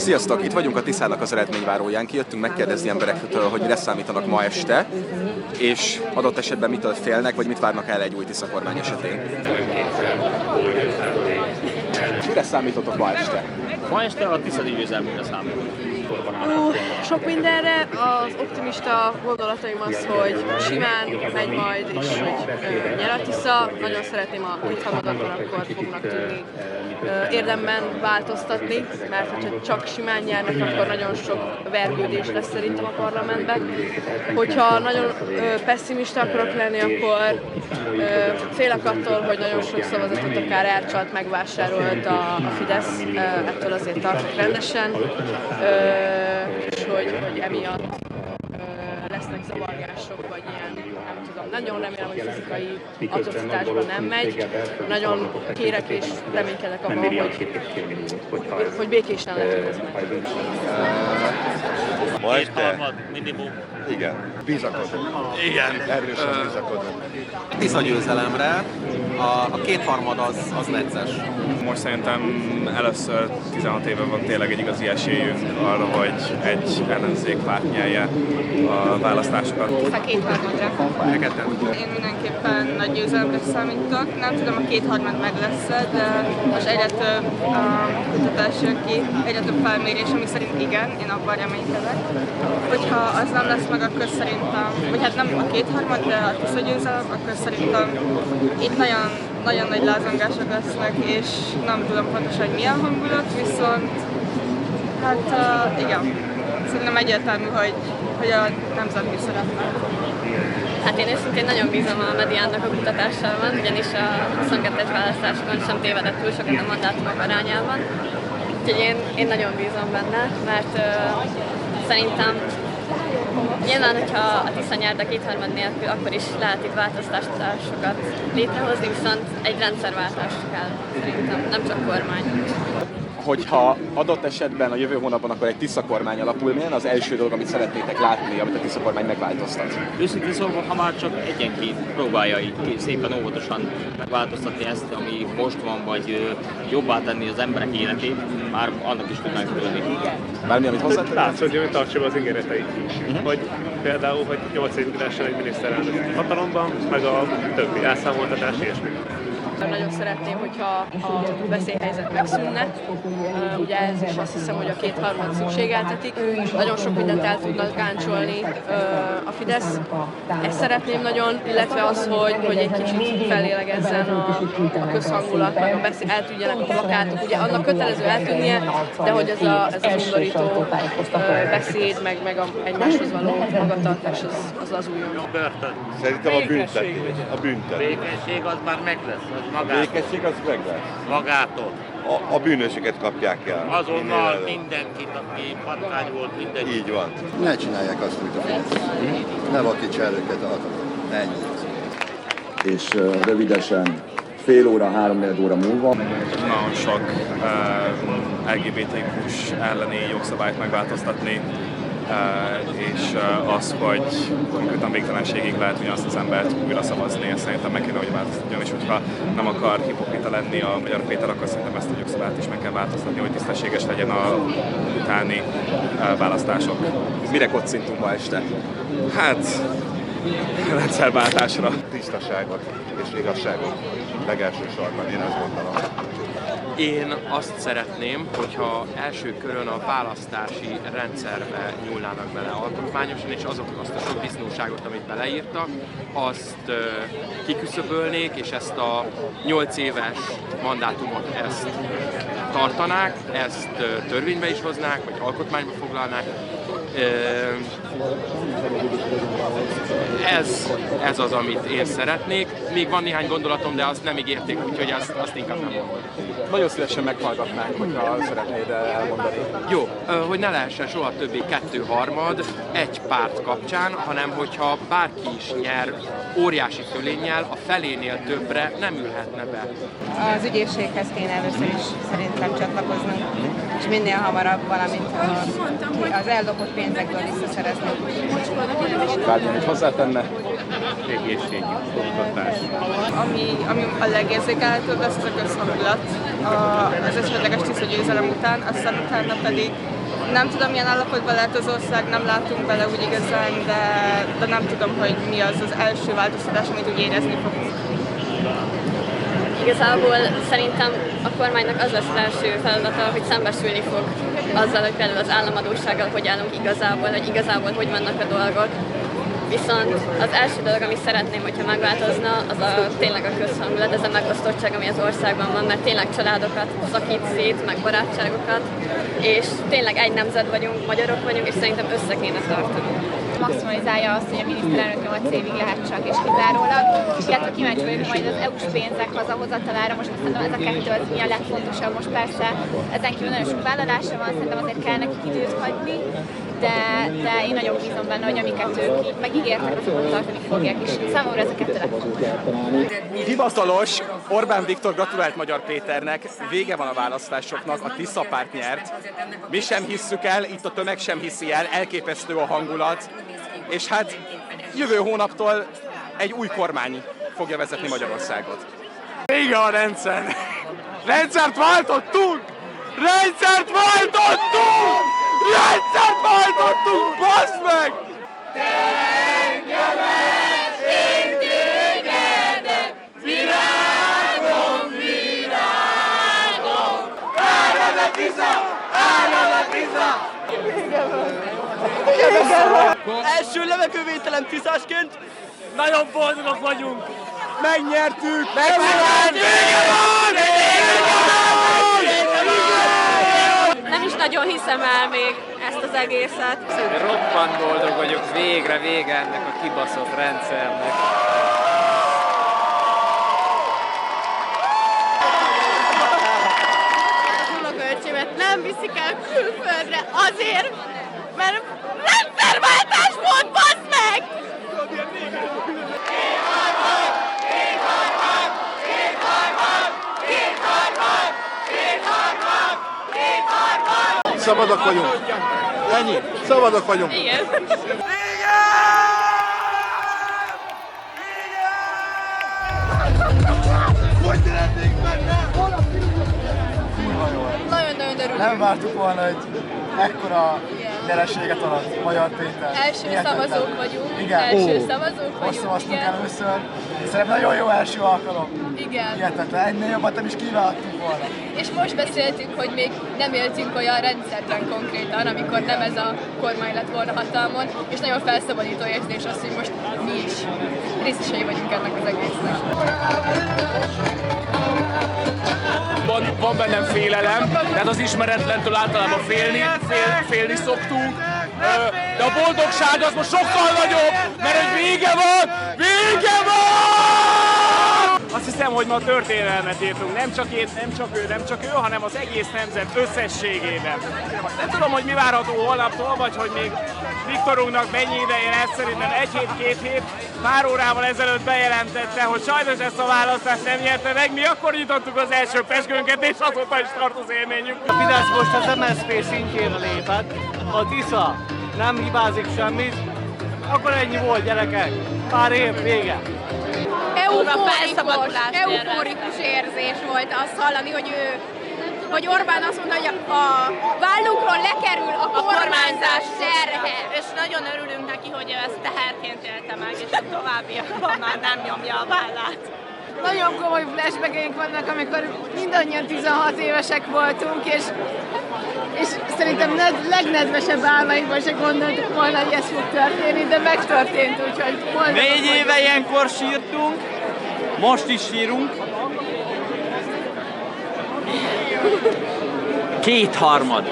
Sziasztok! Itt vagyunk a Tiszának az eredményváróján. Kijöttünk megkérdezni emberektől, hogy mire számítanak ma este, és adott esetben mitől félnek, vagy mit várnak el egy új Tisza kormány esetén. Mire számítotok ma este? Ma este a Tisza győzelmére számítunk. Sok mindenre. Az optimista gondolataim az, hogy simán megy majd, és hogy nyer a Tisza. Nagyon szeretném a kétharmadakon, akkor fognak tudni érdemben változtatni, mert hogyha csak simán nyernek, akkor nagyon sok vergődés lesz szerintem a parlamentben. Hogyha nagyon pessimista akarok lenni, akkor félek attól, hogy nagyon sok szavazatot akár elcsalt, megvásárolt a Fidesz, ettől azért tartok rendesen, és hogy emiatt lesznek zavargások, vagy ilyen, nem tudom. Nagyon remélem, hogy fizikai atrocitásban nem megy. Nagyon kérek és reménykedek abban, hogy békésen lehet ez meg. Ma este? Minimum. Igen. Bizakodom. Igen. Erősen bizakodom. Tisza győzelemre. A kétharmad az necces. Most szerintem először 16 éve van tényleg egy igazi esélyünk arra, hogy egy ellenzékpárt nyelje a választásokat. Tisza kétharmadra. Én mindenképpen nagy győzelemre számítok. Nem tudom, a kétharmad meg lesz, de most egyre több kutatás jön ki, egyre több felmérés, ami szerint igen, én abban reménykedek. Hogyha az nem lesz meg, akkor szerintem, vagy hát nem a kétharmad, de a Tisza győzelem, akkor szerintem itt nagyon nagy lázongások lesznek, és nem tudom pontosan, hogy milyen hangulat, viszont hát igen, szerintem egyértelmű, hogy a nemzet mi szeretne. Hát én őszintén nagyon bízom a Mediánnak a kutatásában, ugyanis a 22-es választásokon sem tévedett túl sokat a mandátumok arányában. Úgyhogy én nagyon bízom benne, mert szerintem nyilván, hogyha a Tisza nyert a kétharmad nélkül, akkor is lehet itt változtatásokat létrehozni, viszont egy rendszerváltást kell szerintem, nem csak kormány. Hogyha adott esetben a jövő hónapban akkor egy Tisza kormány alapul, milyen az első dolog, amit szeretnétek látni, amit a Tisza kormány megváltoztat? Őszintén szólva, ha már csak egyenként próbálja így szépen óvatosan megváltoztatni ezt, ami most van, vagy jobbá tenni az emberek életét, már annak is tudnánk örülni. Bármi, amit hozzátenni? Látszódjon, hogy tartsa az ígéreteit is. Hogy például, hogy 8 évig lehessen egy miniszterelnök hatalomban, meg a többi elszámoltatás ilyesmi. Nagyon szeretném, hogyha a veszélyhelyzet megszűnne. Ugye ez is azt hiszem, hogy a kétharmad szükségeltetik. Nagyon sok mindent el tudnak gáncsolni a Fidesz. Ezt szeretném nagyon, illetve az, hogy egy kicsit fellélegezzen a közhangulat, meg eltűnjenek a plakátok. Ugye annak kötelező eltűnnie, de hogy ez az undorító beszéd, meg egymáshoz való magatartás, az lazuljon. Szerintem a büntetés. Békesség az már meg lesz. A békesség az meg lesz. Magától. A bűnösöket kapják el. Azonnal mindenkit, aki patkány volt, mindenki. Így van. Ne csinálják azt, amit a Fidesz. Ne vakítsa őket a hatalom. Ennyi. És rövidesen fél óra, 3-4 óra múlva. Nagyon sok LGBTQ-s elleni jogszabályt megváltoztatni, és az, hogy konkrétan végtelenségig lehet ugyanazt az embert újra szavazni, ezt szerintem meg kéne, hogy változtatjon, és hogyha nem akar hipokrita lenni a Magyar Péter, akkor szerintem ezt a jogszabályt is meg kell változtatni, hogy tisztességes legyen a utáni választások. Mire kocintunk ma este? Hát, rendszerváltásra. Tisztaságot és igazságot legelső sorban, én azt gondolom. Én azt szeretném, hogyha első körön a választási rendszerbe nyúlnának bele alkotmányosan, és azt a sok disznóságot, amit beleírtak, azt kiküszöbölnék, és ezt a 8 éves mandátumot ezt tartanák, ezt törvénybe is hoznák, vagy alkotmányba foglalnák. Ez az, amit én szeretnék. Még van néhány gondolatom, de azt nem ígérték, úgyhogy azt inkább nem mondom. Nagyon szívesen meghallgatnánk, hogyha szeretnéd elmondani. Jó, hogy ne lehessen soha többé 2/3 egy párt kapcsán, hanem hogyha bárki is nyer óriási fölénnyel, a felénél többre nem ülhetne be. Az ügyészséghez kéne először is szerintem csatlakoznunk, és minél hamarabb valamint az eldobott pénzekből visszaszerezni. Bármi, amit hozzátenne? Egészségügy, oktatás. Ami a legérzékelhetőbb lesz, az a közhangulat az esetleges Tisza győzelem után, aztán utána pedig Nem tudom, milyen állapotban lehet az ország, nem látunk bele úgy igazán, de nem tudom, hogy mi az első változtatás, amit úgy érezni fogunk. Igazából szerintem a kormánynak az lesz az első feladata, hogy szembesülni fog azzal, hogy például az államadóssággal hogy állunk igazából hogy vannak a dolgok. Viszont az első dolog, amit szeretném, hogyha megváltozna, az tényleg a közhangulat, ez a megosztottság, ami az országban van, mert tényleg családokat szakít szét, meg barátságokat, és tényleg egy nemzet vagyunk, magyarok vagyunk, és szerintem össze kéne tartani. Maximalizálja azt, hogy a miniszterelnök 8 évig lehet csak és kizárólag, illetve kíváncsi vagyok majd az EU-s pénzek hazahozatalára, most szerintem ez a kettő az mi a legfontosabb, most persze ezen kívül nagyon sok vállalása van, szerintem azért kell nekik időt hagyni, de én nagyon bízom benne, hogy amiket ők így megígértek, azokat tartani fogják, és számomra ez a kettő legfontosabb. Hivatalos, Orbán Viktor gratulált Magyar Péternek, vége van a választásoknak, a Tisza párt nyert. Mi sem hisszük el, itt a tömeg sem hiszi el, elképesztő a hangulat, és hát jövő hónaptól egy új kormány fogja vezetni Magyarországot. Vége a rendszer! Rendszert váltottunk! Rendszert váltottunk! Rendszert váltottunk! Baszd meg! Tengemet, én tégedet, virágom, virágom! Árad a Tisza! Árad a Tisza! Első levegővételem tiszásként nagyon boldogok vagyunk! Megnyertük! Nem is nagyon hiszem el még ezt az egészet. Roppant boldog vagyok, végre vége ennek a kibaszott rendszernek. Az unokölcsémet nem viszik el külföldre azért, mert rendszerváltás volt, bassz meg! Szabadok vagyunk. Ennyi. Szabadok vagyunk. Igen. Hogy szeretnénk benne? Nagyon-nagyon örülünk. Nem vártuk volna, hogy ekkora nyereséget ad Magyar Péter. Első szavazók vagyunk. Igen. Első szavazók vagyunk. Most szavaztunk először. Szerintem nagyon jó első alkalom. Igen. Hihetetlen. Ennél jobban nem is kívántuk volna. És most beszéltünk, hogy még nem éltünk olyan rendszerben konkrétan, amikor nem ez a kormány lett volna hatalmon, és nagyon felszabadító érzés az, hogy most mi is részesei vagyunk ennek az egésznek. Van bennem félelem, tehát az ismeretlentől általában félni szoktunk, de a boldogság az most sokkal nagyobb, mert hogy vége van! Vége van! Azt hiszem, hogy ma történelmet írtunk, nem csak ő, hanem az egész nemzet összességében. Nem tudom, hogy mi várható holnaptól, vagy hogy még Viktorunknak mennyi ideje lesz, szerintem 1 hét, 2 hét, pár órával ezelőtt bejelentette, hogy sajnos ezt a választást nem nyerte meg, mi akkor nyitottuk az első pezsgőnket, és azóta is tart az élményünk. A Fidesz most az MSZP szintjére lépett, a Tisza nem hibázik semmit, akkor ennyi volt, gyerekek, pár év, vége. Euforikus érzés volt azt hallani, hogy Orbán azt mondta, hogy a vállunkról lekerül a kormányzás terhe. És nagyon örülünk neki, hogy ő ezt teherként élte meg, és a továbbiakban már nem nyomja a vállát. Nagyon komoly flashbackeink vannak, amikor mindannyian 16 évesek voltunk, és szerintem legnedvesebb álmainkban se gondoltuk volna, hogy ez fog történni, de megtörtént, úgyhogy... 4 éve ilyenkor sírtunk, most is sírunk. Kétharmad.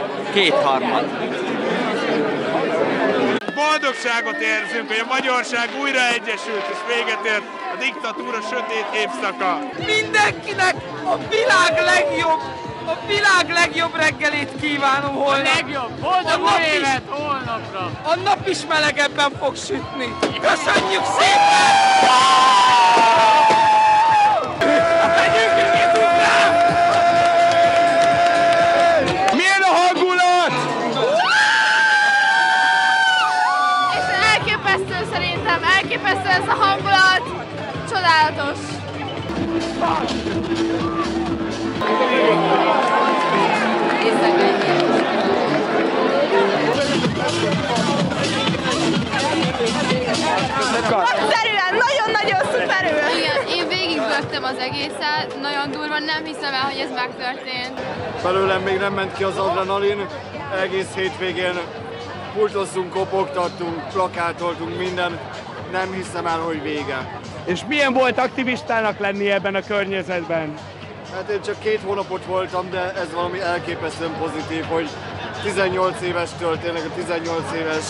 Boldogságot érzünk, hogy a magyarság újra egyesült és véget ért a diktatúra sötét évszaka. Mindenkinek a világ legjobb reggelét kívánom holnap. A legjobb, boldog új évet holnapra. A nap is melegebben fog sütni. Köszönjük szépen! Milyen a hangulat? És elképesztő szerintem, elképesztő ez a hangulat, csodálatos. az egészet, nagyon durva, nem hiszem el, hogy ez megtörtént. Belőlem még nem ment ki az adrenalin, egész hétvégén pultozzunk, kopogtattunk, plakátoltunk, minden, nem hiszem el, hogy vége. És milyen volt aktivistának lenni ebben a környezetben? Hát én csak 2 hónapot voltam, de ez valami elképesztően pozitív, hogy 18 évestől, tényleg a 18 éves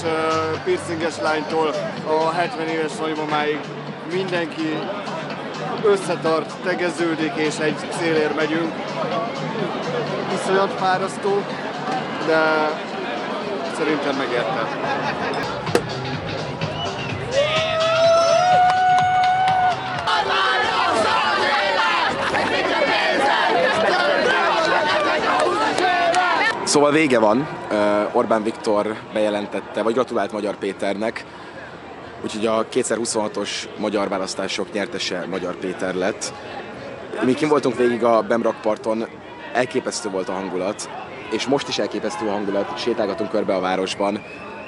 piercinges lánytól a 70 éves nagymamáig mindenki összetart, tegeződik és egy célért megyünk. Iszonyat fárasztó, de szerintem megérte. Szóval vége van, Orbán Viktor bejelentette, vagy gratulált Magyar Péternek, úgyhogy a 2026-os magyar választások nyertese Magyar Péter lett. Mi kim voltunk végig a Bemrakparton, elképesztő volt a hangulat, és most is elképesztő a hangulat, sétálgatunk körbe a városban,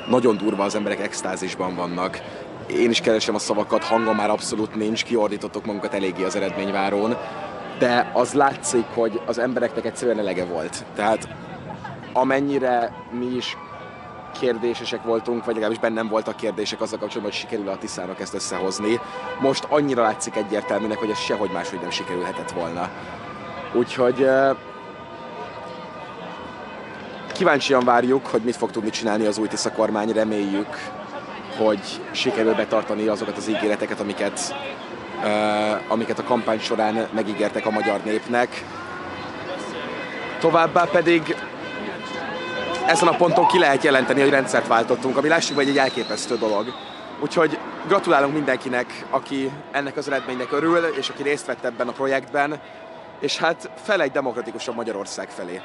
nagyon durva, az emberek extázisban vannak. Én is keresem a szavakat, hangom már abszolút nincs, kiordítottuk magunkat eléggé az eredményvárón, de az látszik, hogy az embereknek egyszerűen elege volt. Tehát amennyire mi is kérdésesek voltunk, vagy legalábbis bennem voltak kérdések azzal kapcsolatban, hogy sikerül a Tiszának ezt összehozni. Most annyira látszik egyértelműnek, hogy ez sehogy máshogy nem sikerülhetett volna. Úgyhogy kíváncsian várjuk, hogy mit fog tudni csinálni az új Tisza kormány, reméljük, hogy sikerül betartani azokat az ígéreteket, amiket a kampány során megígértek a magyar népnek. Továbbá pedig ezen a ponton ki lehet jelenteni, hogy rendszert váltottunk, ami lássuk, hogy egy elképesztő dolog. Úgyhogy gratulálunk mindenkinek, aki ennek az eredménynek örül, és aki részt vett ebben a projektben, és hát fel egy demokratikusabb Magyarország felé.